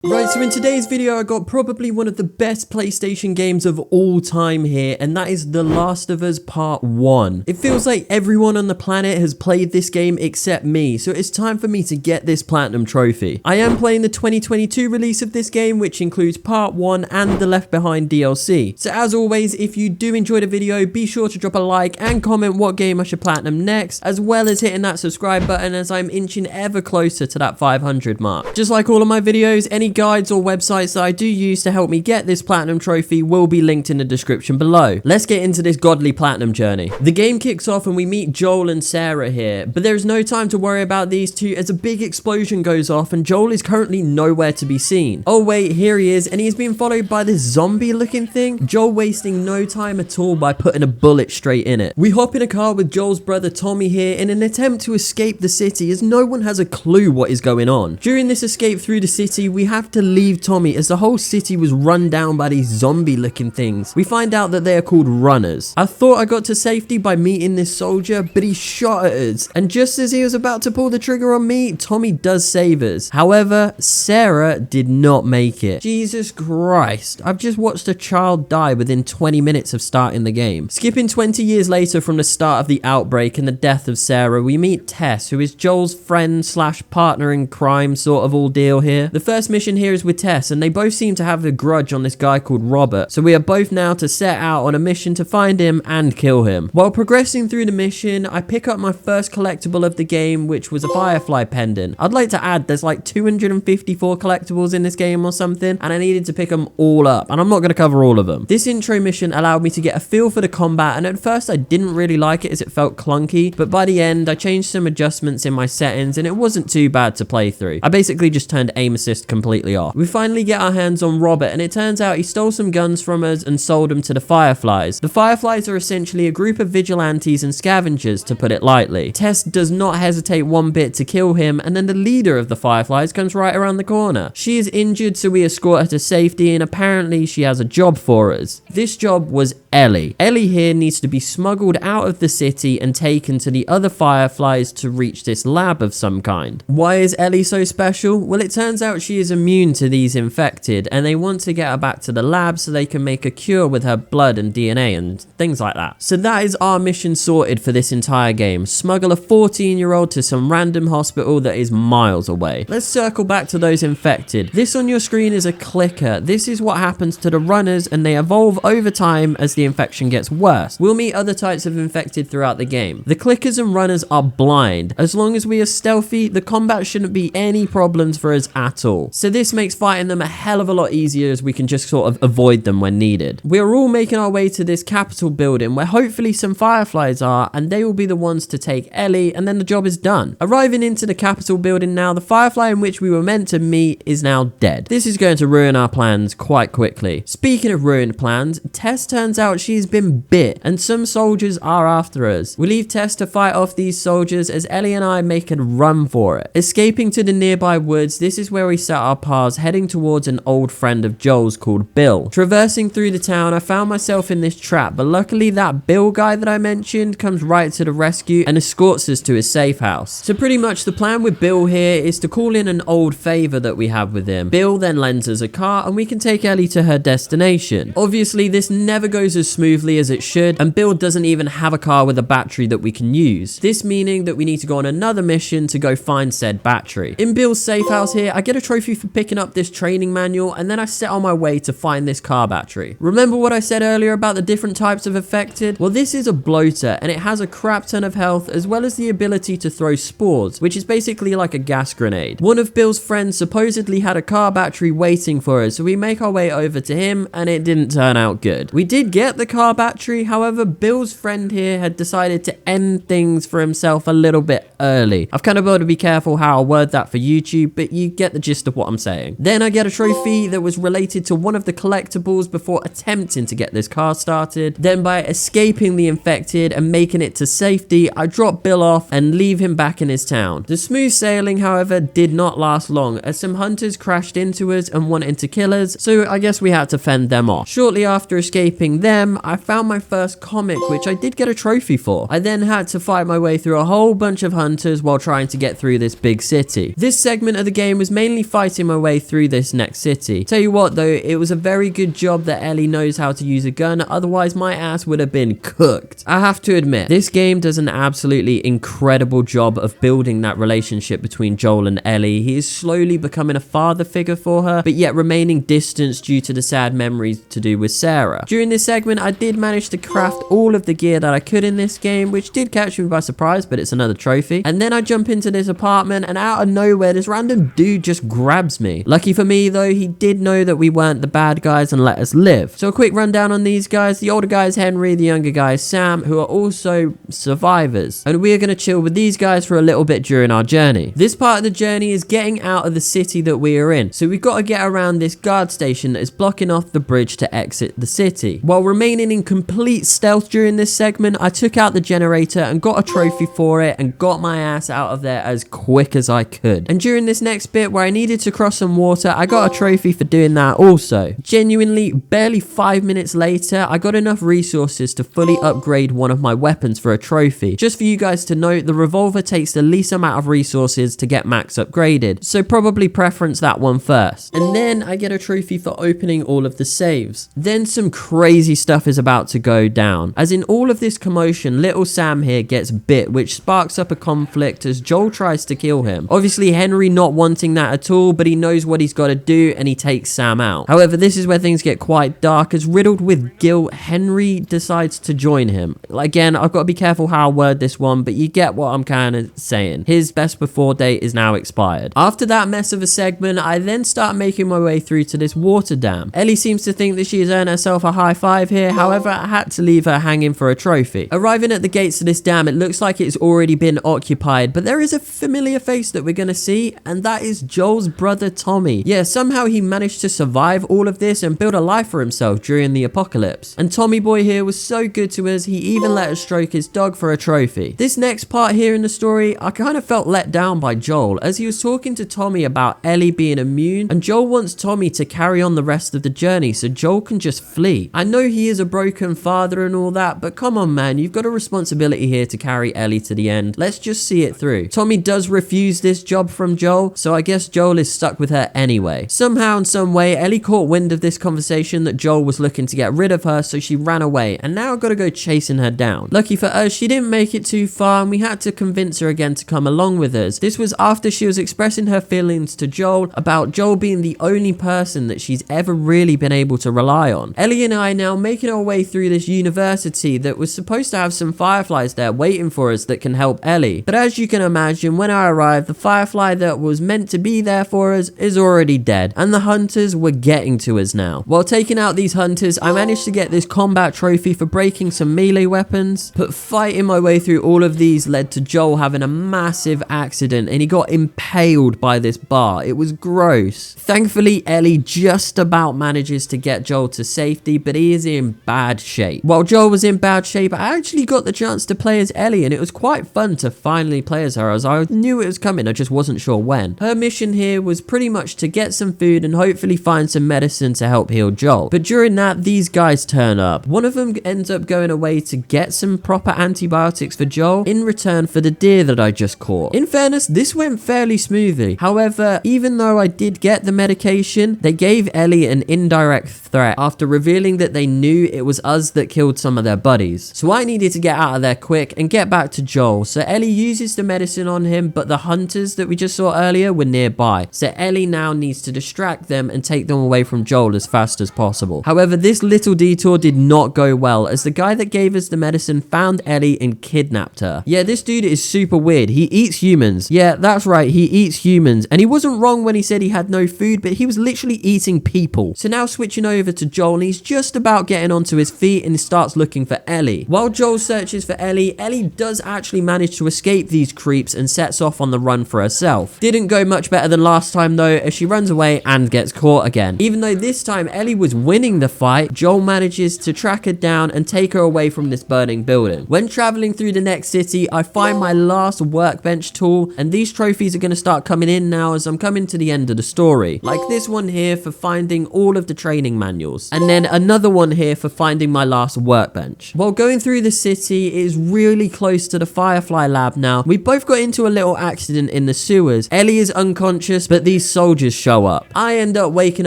Right, so in today's video, I got probably one of the best PlayStation games of all time here, and that is The Last of Us Part 1. It feels like everyone on the planet has played this game except me, so it's time for me to get this Platinum Trophy. I am playing the 2022 release of this game, which includes Part 1 and the Left Behind DLC. So as always, if you do enjoy the video, be sure to drop a like and comment what game I should Platinum next, as well as hitting that subscribe button as I'm inching ever closer to that 500 mark. Just like all of my videos, any guides or websites that I do use to help me get this Platinum Trophy will be linked in the description below. Let's get into this godly Platinum journey. The game kicks off and we meet Joel and Sarah here, but there is no time to worry about these two as a big explosion goes off and Joel is currently nowhere to be seen. Oh wait, here he is, and he's being followed by this zombie looking thing. Joel wasting no time at all by putting a bullet straight in it. We hop in a car with Joel's brother Tommy here in an attempt to escape the city as no one has a clue what is going on. During this escape through the city, we have to leave Tommy as the whole city was run down by these zombie looking things. We find out that they are called runners. I thought I got to safety by meeting this soldier, but he shot at us, and just as he was about to pull the trigger on me, Tommy does save us. However, Sarah did not make it. Jesus Christ, I've just watched a child die within 20 minutes of starting the game. Skipping 20 years later from the start of the outbreak and the death of Sarah, we meet Tess, who is Joel's friend slash partner in crime sort of all deal here. The first mission here is with Tess, and they both seem to have a grudge on this guy called Robert, so we are both now to set out on a mission to find him and kill him. While progressing through the mission, I pick up my first collectible of the game, which was a Firefly pendant. I'd like to add there's like 254 collectibles in this game or something, and I needed to pick them all up, and I'm not going to cover all of them. This intro mission allowed me to get a feel for the combat, and at first I didn't really like it as it felt clunky, but by the end I changed some adjustments in my settings and it wasn't too bad to play through. I basically just turned aim assist completely off. We finally get our hands on Robert, and it turns out he stole some guns from us and sold them to the Fireflies. The Fireflies are essentially a group of vigilantes and scavengers, to put it lightly. Tess does not hesitate one bit to kill him, and then the leader of the Fireflies comes right around the corner. She is injured, so we escort her to safety, and apparently she has a job for us. This job was Ellie. Ellie here needs to be smuggled out of the city and taken to the other Fireflies to reach this lab of some kind. Why is Ellie so special? Well, it turns out she is immune to these infected, and they want to get her back to the lab so they can make a cure with her blood and DNA and things like that. So that is our mission sorted for this entire game. Smuggle a 14-year-old to some random hospital that is miles away. Let's circle back to those infected. This on your screen is a clicker. This is what happens to the runners, and they evolve over time as the infection gets worse. We'll meet other types of infected throughout the game. The clickers and runners are blind. As long as we are stealthy, the combat shouldn't be any problems for us at all. So this makes fighting them a hell of a lot easier as we can just sort of avoid them when needed. We are all making our way to this Capitol building where hopefully some Fireflies are, and they will be the ones to take Ellie, and then the job is done. Arriving into the Capitol building now, the Firefly in which we were meant to meet is now dead. This is going to ruin our plans quite quickly. Speaking of ruined plans, Tess turns out she's been bit, and some soldiers are after us. We leave Tess to fight off these soldiers as Ellie and I make a run for it. Escaping to the nearby woods, this is where we set our paths heading towards an old friend of Joel's called Bill. Traversing through the town, I found myself in this trap, but luckily that Bill guy that I mentioned comes right to the rescue and escorts us to his safe house. So pretty much the plan with Bill here is to call in an old favor that we have with him. Bill then lends us a car and we can take Ellie to her destination. Obviously this never goes as smoothly as it should, and Bill doesn't even have a car with a battery that we can use. This meaning that we need to go on another mission to go find said battery. In Bill's safe house here, I get a trophy for picking up this training manual, and then I set on my way to find this car battery. Remember what I said earlier about the different types of affected? Well, this is a bloater, and it has a crap ton of health as well as the ability to throw spores, which is basically like a gas grenade. One of Bill's friends supposedly had a car battery waiting for us, so we make our way over to him, and it didn't turn out good. We did get the car battery, however, Bill's friend here had decided to end things for himself a little bit early. I've kind of got to be careful how I word that for YouTube, but you get the gist of what I'm saying. Then I get a trophy that was related to one of the collectibles before attempting to get this car started. Then by escaping the infected and making it to safety, I drop Bill off and leave him back in his town. The smooth sailing, however, did not last long as some hunters crashed into us and wanted to kill us, so I guess we had to fend them off. Shortly after escaping them, I found my first comic, which I did get a trophy for. I then had to fight my way through a whole bunch of hunters while trying to get through this big city. This segment of the game was mainly fighting my way through this next city. Tell you what though, it was a very good job that Ellie knows how to use a gun, otherwise my ass would have been cooked. I have to admit, this game does an absolutely incredible job of building that relationship between Joel and Ellie. He is slowly becoming a father figure for her, but yet remaining distant due to the sad memories to do with Sarah. During this segment, I did manage to craft all of the gear that I could in this game, which did catch me by surprise, but it's another trophy. And then I jump into this apartment, and out of nowhere, this random dude just grabs me. Lucky for me though, he did know that we weren't the bad guys and let us live. So a quick rundown on these guys. The older guy is Henry, the younger guy is Sam, who are also survivors. And we are going to chill with these guys for a little bit during our journey. This part of the journey is getting out of the city that we are in. So we've got to get around this guard station that is blocking off the bridge to exit the city. While remaining in complete stealth during this segment, I took out the generator and got a trophy for it and got my ass out of there as quick as I could. And during this next bit where I needed to cross some water, I got a trophy for doing that also. Genuinely, barely 5 minutes later, I got enough resources to fully upgrade one of my weapons for a trophy. Just for you guys to note, the revolver takes the least amount of resources to get max upgraded, so probably preference that one first. And then I get a trophy for opening all of the saves. Then some crazy stuff is about to go down. As in all of this commotion, little Sam here gets bit, which sparks up a conflict as Joel tries to kill him. Obviously Henry not wanting that at all, but he knows what he's got to do and he takes Sam out. However, this is where things get quite dark as riddled with guilt, Henry decides to join him. Again, I've got to be careful how I word this one, but you get what I'm kind of saying. His best before date is now expired. After that mess of a segment, I then start making my way through to this water dam. Ellie seems to think that she has earned herself a high five here, however, I had to leave her hanging for a trophy. Arriving at the gates of this dam, it looks like it's already been occupied, but there is a familiar face that we're going to see, and that is Joel's brother Tommy. Yeah, somehow he managed to survive all of this and build a life for himself during the apocalypse. And Tommy boy here was so good to us, he even let us stroke his dog for a trophy. This next part here in the story, I kind of felt let down by Joel as he was talking to Tommy about Ellie being immune, and Joel wants Tommy to carry on the rest of the journey so Joel can just flee. I know he is a broken father and all that, but come on man, you've got a responsibility here to carry Ellie to the end. Let's just see it through. Tommy does refuse this job from Joel, so I guess Joel is stuck with her anyway. Somehow in some way, Ellie caught wind of this conversation that Joel was looking to get rid of her, so she ran away, and now I've got to go chasing her down. Lucky for us, she didn't make it too far, and we had to convince her again to come along with us. This was after she was expressing her feelings to Joel about Joel being the only person that she's ever really been able to rely on. Ellie and I now making our way through this university that was supposed to have some fireflies there waiting for us that can help Ellie. But as you can imagine, when I arrived, the firefly that was meant to be there for us is already dead, and the hunters were getting to us now. While taking out these hunters, I managed to get this combat trophy for breaking some melee weapons, but fighting my way through all of these led to Joel having a massive accident and he got impaled by this bar. It was gross. Thankfully, Ellie just about manages to get Joel to safety, but he is in bad shape. While Joel was in bad shape, I actually got the chance to play as Ellie, and it was quite fun to finally play as her, as I knew it was coming, I just wasn't sure when. Her mission here was pretty much to get some food and hopefully find some medicine to help heal Joel. But during that, these guys turn up. One of them ends up going away to get some proper antibiotics for Joel in return for the deer that I just caught. In fairness, this went fairly smoothly. However, even though I did get the medication, they gave Ellie an indirect threat after revealing that they knew it was us that killed some of their buddies. So I needed to get out of there quick and get back to Joel. So Ellie uses the medicine on him, but the hunters that we just saw earlier were nearby. So Ellie now needs to distract them and take them away from Joel as fast as possible. However, this little detour did not go well as the guy that gave us the medicine found Ellie and kidnapped her. Yeah, this dude is super weird. He eats humans. Yeah, that's right. He eats humans. And he wasn't wrong when he said he had no food, but he was literally eating people. So now switching over to Joel, and he's just about getting onto his feet and he starts looking for Ellie. While Joel searches for Ellie, Ellie does actually manage to escape these creeps and sets off on the run for herself. Didn't go much better than last time though, as she runs away and gets caught again. Even though this time Ellie was winning the fight, Joel manages to track her down and take her away from this burning building. When traveling through the next city, I find my last workbench tool, and these trophies are going to start coming in now as I'm coming to the end of the story. Like this one here for finding all of the training manuals, and then another one here for finding my last workbench. While going through the city, it is really close to the Firefly lab now. We both got into a little accident in the sewers. Ellie is unconscious, but these these soldiers show up. I end up waking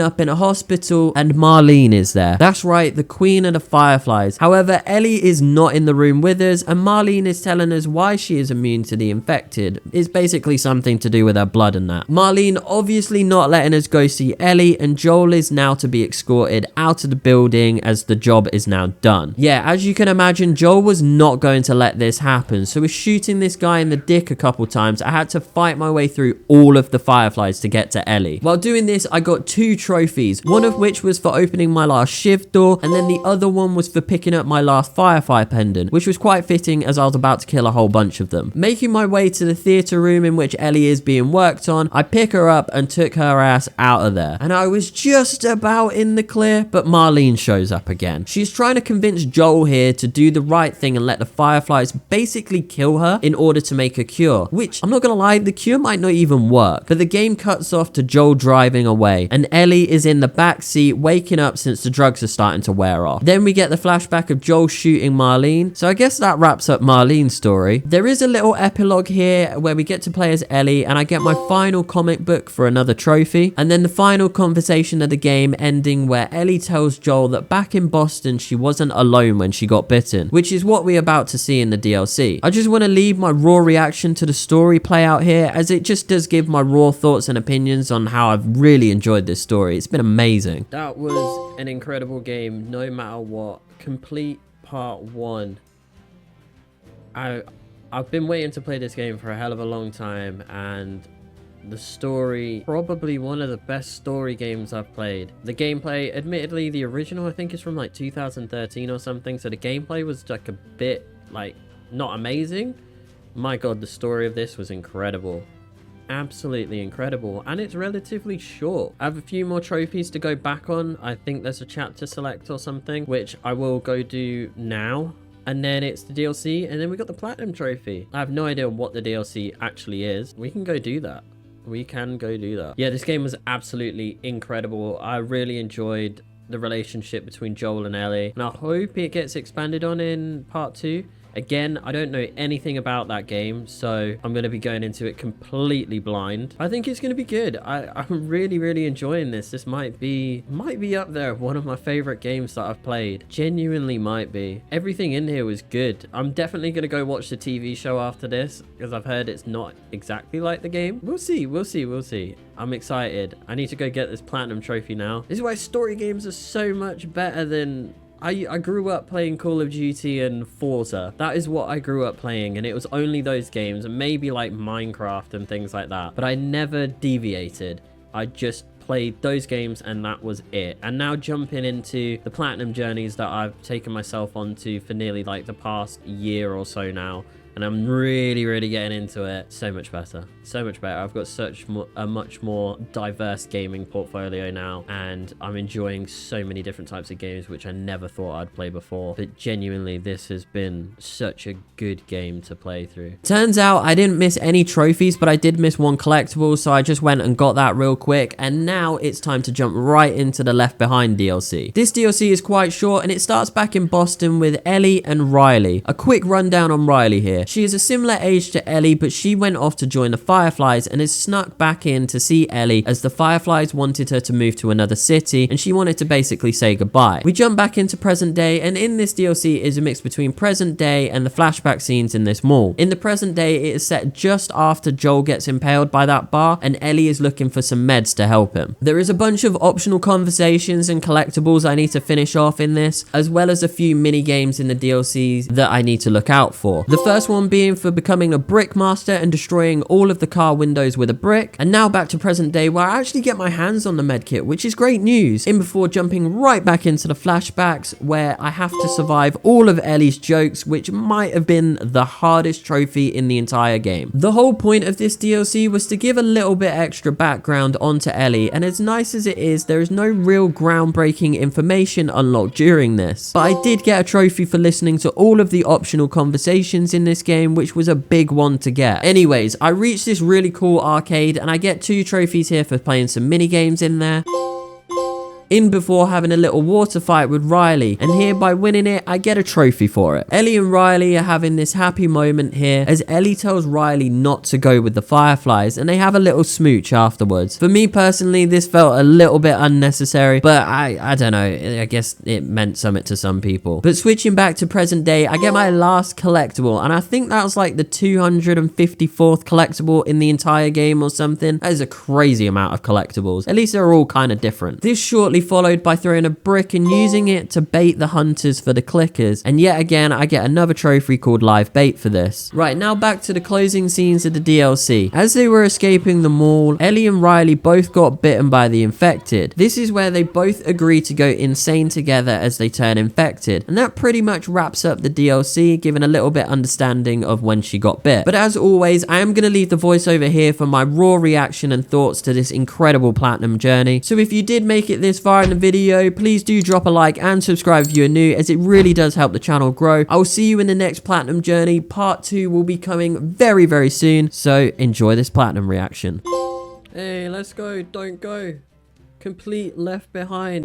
up in a hospital and Marlene is there. That's right, the queen of the Fireflies. However, Ellie is not in the room with us and Marlene is telling us why she is immune to the infected. It's basically something to do with her blood and that. Marlene obviously not letting us go see Ellie, and Joel is now to be escorted out of the building as the job is now done. Yeah, as you can imagine, Joel was not going to let this happen, so with shooting this guy in the dick a couple times, I had to fight my way through all of the Fireflies to get to Ellie. While doing this, I got 2 trophies, one of which was for opening my last shiv door, and then the other one was for picking up my last Firefly pendant, which was quite fitting as I was about to kill a whole bunch of them. Making my way to the theater room in which Ellie is being worked on, I pick her up and took her ass out of there. And I was just about in the clear, but Marlene shows up again. She's trying to convince Joel here to do the right thing and let the Fireflies basically kill her in order to make a cure, which I'm not gonna lie, the cure might not even work. But the game cuts off to Joel driving away and Ellie is in the back seat waking up since the drugs are starting to wear off. Then we get the flashback of Joel shooting Marlene, so I guess that wraps up Marlene's story. There is a little epilogue here where we get to play as Ellie and I get my final comic book for another trophy, and then the final conversation of the game ending where Ellie tells Joel that back in Boston she wasn't alone when she got bitten, which is what we're about to see in the DLC. I just want to leave my raw reaction to the story play out here, as it just does give my raw thoughts and opinions on how I've really enjoyed this story. It's been amazing. That was an incredible game no matter what. Complete part 1. I've been waiting to play this game for a hell of a long time, and the story, probably one of the best story games I've played. The gameplay, admittedly, the original I think is from like 2013 or something, so the gameplay was like a bit like not amazing. My god, the story of this was incredible. Absolutely incredible, and it's relatively short. I have a few more trophies to go back on. I think there's a chapter select or something, which I will go do now. And then it's the DLC, and then we got the platinum trophy. I have no idea what the DLC actually is. We can go do that. We can go do that. Yeah, this game was absolutely incredible. I really enjoyed the relationship between Joel and Ellie, and I hope it gets expanded on in part 2. Again, I don't know anything about that game, so I'm going to be going into it completely blind. I think it's going to be good. I'm really enjoying this. This might be up there, one of my favorite games that I've played. Genuinely might be. Everything in here was good. I'm definitely going to go watch the TV show after this, because I've heard it's not exactly like the game. We'll see. I'm excited. I need to go get this platinum trophy now. This is why story games are so much better than... I grew up playing Call of Duty and Forza. That is what I grew up playing, and it was only those games, and maybe like Minecraft and things like that. But I never deviated. I just played those games and that was it. And now jumping into the platinum journeys that I've taken myself onto for nearly like the past year or so now, and I'm really getting into it. So much better. I've got a much more diverse gaming portfolio now, and I'm enjoying so many different types of games which I never thought I'd play before. But genuinely, this has been such a good game to play through. Turns out I didn't miss any trophies, but I did miss one collectible, so I just went and got that real quick, and now it's time to jump right into the Left Behind DLC. This DLC is quite short, and it starts back in Boston with Ellie and Riley. A quick rundown on Riley here. She is a similar age to Ellie, but she went off to join the Fireflies and has snuck back in to see Ellie, as the Fireflies wanted her to move to another city and she wanted to basically say goodbye. We jump back into present day, and in this DLC is a mix between present day and the flashback scenes in this mall. In the present day, it is set just after Joel gets impaled by that bar and Ellie is looking for some meds to help him. There is a bunch of optional conversations and collectibles I need to finish off in this, as well as a few mini games in the DLCs that I need to look out for. The first one being for becoming a brick master and destroying all of the car windows with a brick. And now back to present day, where I actually get my hands on the medkit, which is great news, in before jumping right back into the flashbacks, where I have to survive all of Ellie's jokes, which might have been the hardest trophy in the entire game. The whole point of this DLC was to give a little bit extra background onto Ellie, and as nice as it is, there is no real groundbreaking information unlocked during this. But I did get a trophy for listening to all of the optional conversations in this game, which was a big one to get. Anyways, I reached this really cool arcade and I get 2 trophies here for playing some mini games in there. in before having a little water fight with Riley, and here by winning it, I get a trophy for it. Ellie and Riley are having this happy moment here as Ellie tells Riley not to go with the fireflies, and they have a little smooch afterwards. For me personally, this felt a little bit unnecessary, but I don't know, I guess it meant something to some people. But switching back to present day, I get my last collectible, and I think that was like the 254th collectible in the entire game or something. That is a crazy amount of collectibles. At least they're all kind of different. This shortly followed by throwing a brick and using it to bait the hunters for the clickers, and yet again I get another trophy called live bait for this. Right, now back to the closing scenes of the DLC. As they were escaping the mall, Ellie and Riley both got bitten by the infected. This is where they both agree to go insane together as they turn infected, and that pretty much wraps up the DLC, giving a little bit understanding of when she got bit. But as always, I am going to leave the voiceover here for my raw reaction and thoughts to this incredible platinum journey. So if you did make it this far in the video, please do drop a like and subscribe if you're new, as it really does help the channel grow. I will see you in the next platinum journey. Part 2 will be coming very, very soon, so enjoy this platinum reaction. Hey, let's go. Don't go. Complete left behind.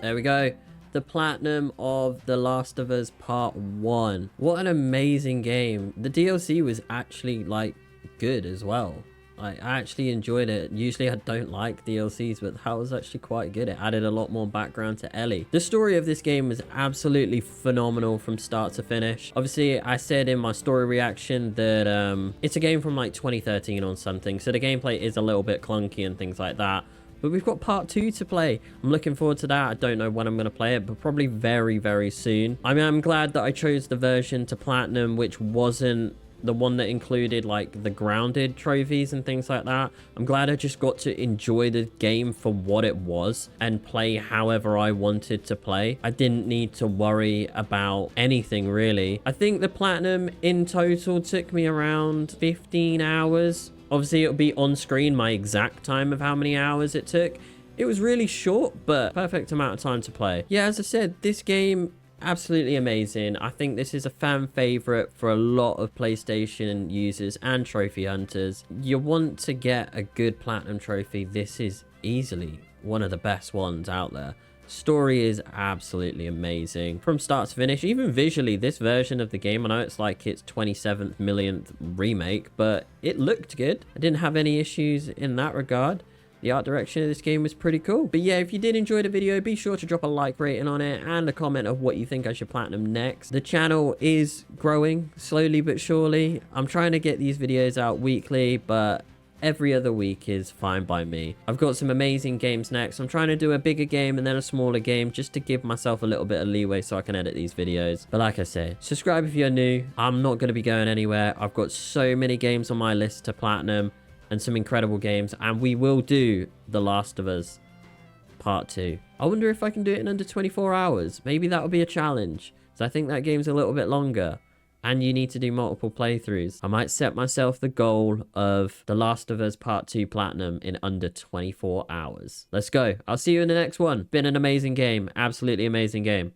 There we go. The platinum of The Last of Us Part 1. What an amazing game. The DLC was actually, like, good as well. I actually enjoyed it. Usually I don't like DLCs, but that was actually quite good. It added a lot more background to Ellie. The story of this game was absolutely phenomenal from start to finish. Obviously, I said in my story reaction that it's a game from like 2013 or something, so the gameplay is a little bit clunky and things like that. But we've got part 2 to play. I'm looking forward to that. I don't know when I'm going to play it, but probably very, very soon. I mean, I'm glad that I chose the version to platinum, which wasn't the one that included like the grounded trophies and things like that. I'm glad I just got to enjoy the game for what it was and play however I wanted to play. I didn't need to worry about anything really. I think the platinum in total took me around 15 hours. Obviously it'll be on screen my exact time of how many hours it took. It was really short, but perfect amount of time to play. Yeah, as I said, this game absolutely amazing. I think this is a fan favorite for a lot of PlayStation users and trophy hunters. You want to get a good platinum trophy, this is easily one of the best ones out there. Story is absolutely amazing from start to finish. Even visually, this version of the game, I know it's like its 27th millionth remake, but it looked good. I didn't have any issues in that regard. The art direction of this game was pretty cool. But yeah, if you did enjoy the video, be sure to drop a like rating on it and a comment of what you think I should platinum next. The channel is growing slowly but surely. I'm trying to get these videos out weekly, but every other week is fine by me. I've got some amazing games next. I'm trying to do a bigger game and then a smaller game just to give myself a little bit of leeway so I can edit these videos. But like I said, subscribe if you're new. I'm not going to be going anywhere. I've got so many games on my list to platinum and some incredible games, and we will do The Last of Us Part 2. I wonder if I can do it in under 24 hours. Maybe that'll be a challenge. So I think that game's a little bit longer, and you need to do multiple playthroughs. I might set myself the goal of The Last of Us Part 2 Platinum in under 24 hours. Let's go. I'll see you in the next one. Been an amazing game. Absolutely amazing game.